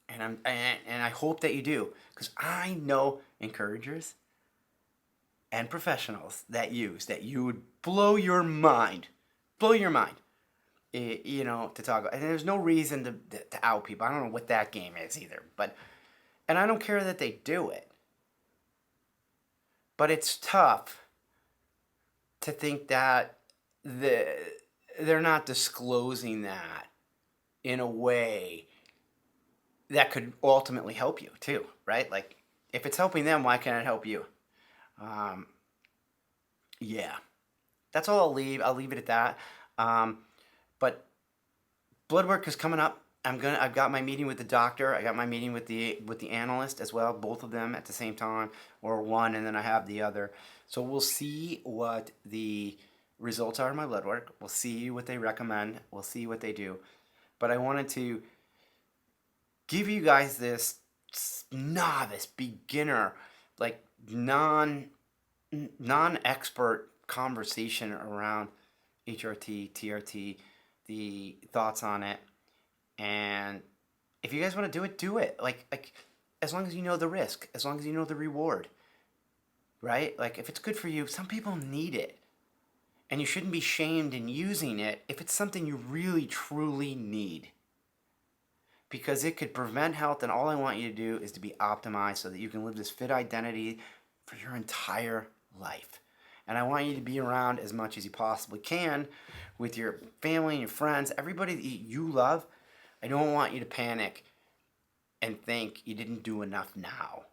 And I hope that you do, because I know encouragers and professionals that you would blow your mind, to talk about. And there's no reason to out people. I don't know what that game is either, and I don't care that they do it. But it's tough to think that they're not disclosing that in a way that could ultimately help you too, right? Like, if it's helping them, why can't it help you? Yeah, that's all I'll leave. I'll leave it at that. But blood work is coming up. I've got my meeting with the doctor. I got my meeting with the analyst as well. Both of them at the same time, or one, and then I have the other. So we'll see what the results are of my blood work. We'll see what they recommend. We'll see what they do. But I wanted to give you guys this novice, beginner, like non-expert conversation around HRT, TRT, the thoughts on it. And if you guys want to do it, do it. Like as long as you know the risk, as long as you know the reward, right? Like, if it's good for you, some people need it. And you shouldn't be shamed in using it if it's something you really, truly need. Because it could prevent health, and all I want you to do is to be optimized so that you can live this fit identity for your entire life. And I want you to be around as much as you possibly can with your family and your friends, everybody that you love. I don't want you to panic and think you didn't do enough now.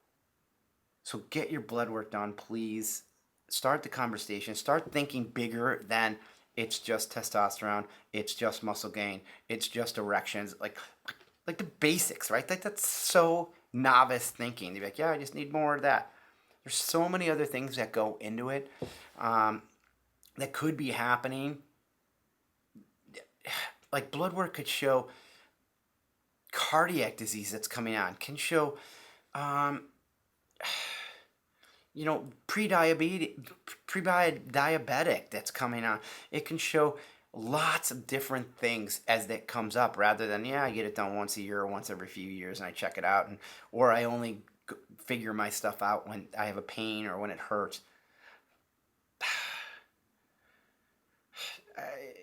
So get your blood work done, please. Start the conversation. Start thinking bigger than it's just testosterone, it's just muscle gain, it's just erections. Like the basics, right? Like, that's so novice thinking. They'd be like, yeah, I just need more of that. There's so many other things that go into it that could be happening. Like, blood work could show cardiac disease that's coming on, can show pre-diabetic that's coming on. It can show lots of different things as that comes up, rather than, I get it done once a year or once every few years and I check it out, or I only figure my stuff out when I have a pain or when it hurts.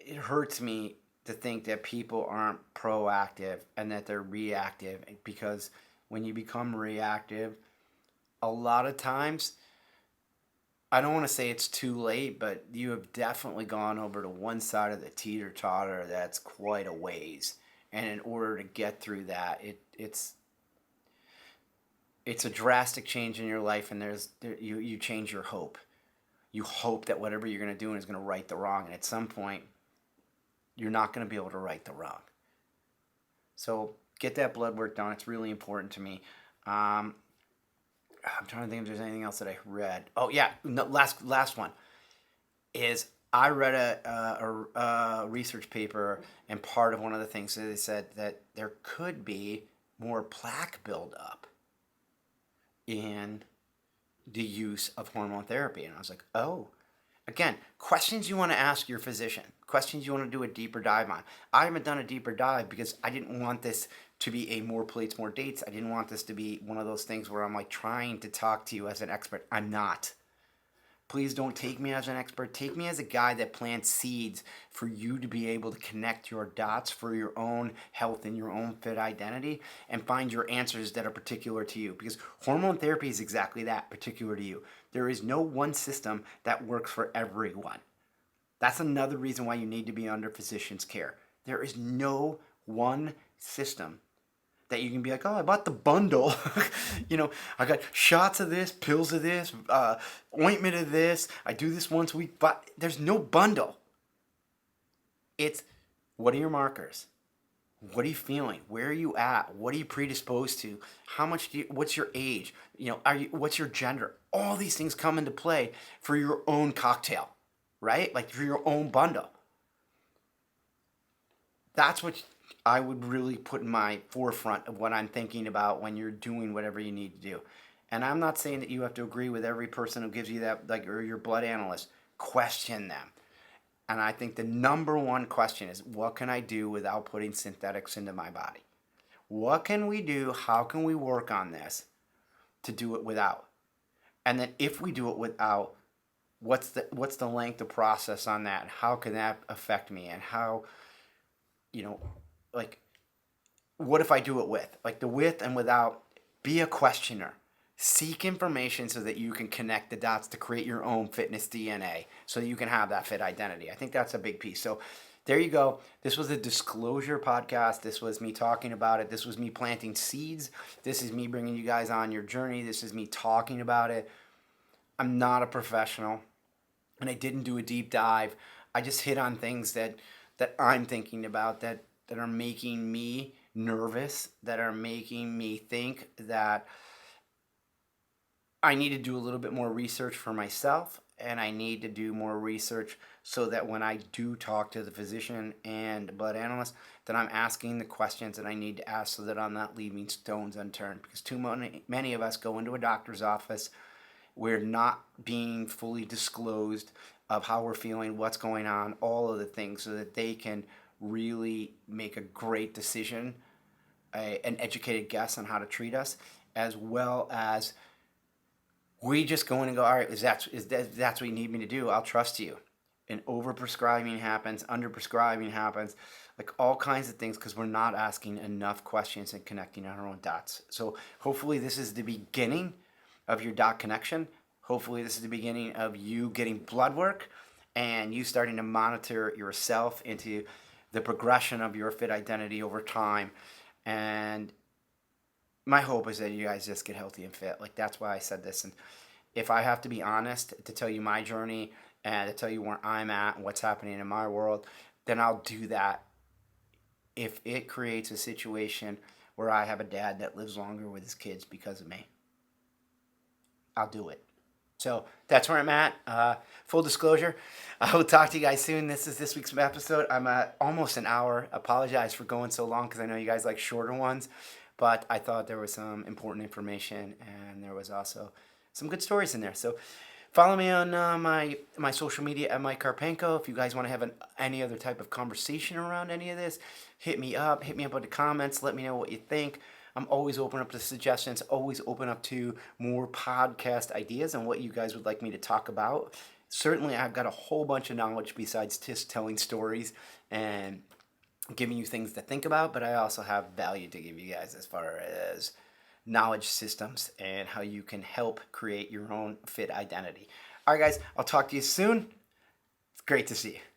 It hurts me to think that people aren't proactive and that they're reactive, because when you become reactive, a lot of times, I don't want to say it's too late, but you have definitely gone over to one side of the teeter-totter that's quite a ways. And in order to get through that, it's a drastic change in your life, and you change your hope. You hope that whatever you're going to do is going to right the wrong, and at some point, you're not going to be able to right the wrong. So get that blood work done. It's really important to me. I'm trying to think if there's anything else that I read. Oh yeah, no, last one is, I read a research paper, and part of one of the things that they said that there could be more plaque buildup in the use of hormone therapy, and I was like, oh. Again, questions you want to ask your physician, questions you want to do a deeper dive on. I haven't done a deeper dive because I didn't want this to be a more plates, more dates. I didn't want this to be one of those things where I'm like trying to talk to you as an expert. I'm not. Please don't take me as an expert. Take me as a guy that plants seeds for you to be able to connect your dots for your own health and your own fit identity, and find your answers that are particular to you. Because hormone therapy is exactly that, particular to you. There is no one system that works for everyone. That's another reason why you need to be under physician's care. There is no one system that you can be like, oh, I bought the bundle. I got shots of this, pills of this, ointment of this. I do this once a week. But there's no bundle. It's, what are your markers? What are you feeling? Where are you at? What are you predisposed to? What's your age? What's your gender? All these things come into play for your own cocktail, right? Like, for your own bundle. That's what I would really put in my forefront of what I'm thinking about when you're doing whatever you need to do. And I'm not saying that you have to agree with every person who gives you that, like, or your blood analyst. question them. And I think the number one question is, what can I do without putting synthetics into my body? What can we do? How can we work on this to do it without? And then if we do it without, what's the length of process on that? And how can that affect me? And how, like, what if I do it with? Like the with and without, be a questioner. Seek information so that you can connect the dots to create your own fitness DNA so that you can have that fit identity. I think that's a big piece. So there you go. This was a disclosure podcast. This was me talking about it. This was me planting seeds. This is me bringing you guys on your journey. This is me talking about it. I'm not a professional, and I didn't do a deep dive. I just hit on things that I'm thinking about that are making me nervous, that are making me think that I need to do a little bit more research for myself, and I need to do more research so that when I do talk to the physician and blood analyst, that I'm asking the questions that I need to ask so that I'm not leaving stones unturned. Because too many of us go into a doctor's office, we're not being fully disclosed of how we're feeling, what's going on, all of the things, so that they can really make a great decision, an educated guess on how to treat us, as well as we just go in and go, all right, that's what you need me to do, I'll trust you. And overprescribing happens, underprescribing happens, like all kinds of things, because we're not asking enough questions and connecting our own dots. So hopefully this is the beginning of your dot connection. Hopefully this is the beginning of you getting blood work and you starting to monitor yourself into the progression of your fit identity over time. And my hope is that you guys just get healthy and fit. Like, that's why I said this. And if I have to be honest to tell you my journey and to tell you where I'm at and what's happening in my world, then I'll do that if it creates a situation where I have a dad that lives longer with his kids because of me. I'll do it. So that's where I'm at. Full disclosure, I will talk to you guys soon. This is this week's episode. I'm at almost an hour. Apologize for going so long because I know you guys like shorter ones, but I thought there was some important information and there was also some good stories in there. So follow me on my social media at Mike Karpenko. If you guys want to have any other type of conversation around any of this, hit me up with the comments. Let me know what you think. I'm always open up to suggestions, always open up to more podcast ideas and what you guys would like me to talk about. Certainly, I've got a whole bunch of knowledge besides just telling stories and giving you things to think about, but I also have value to give you guys as far as knowledge systems and how you can help create your own fit identity. All right, guys, I'll talk to you soon. It's great to see you.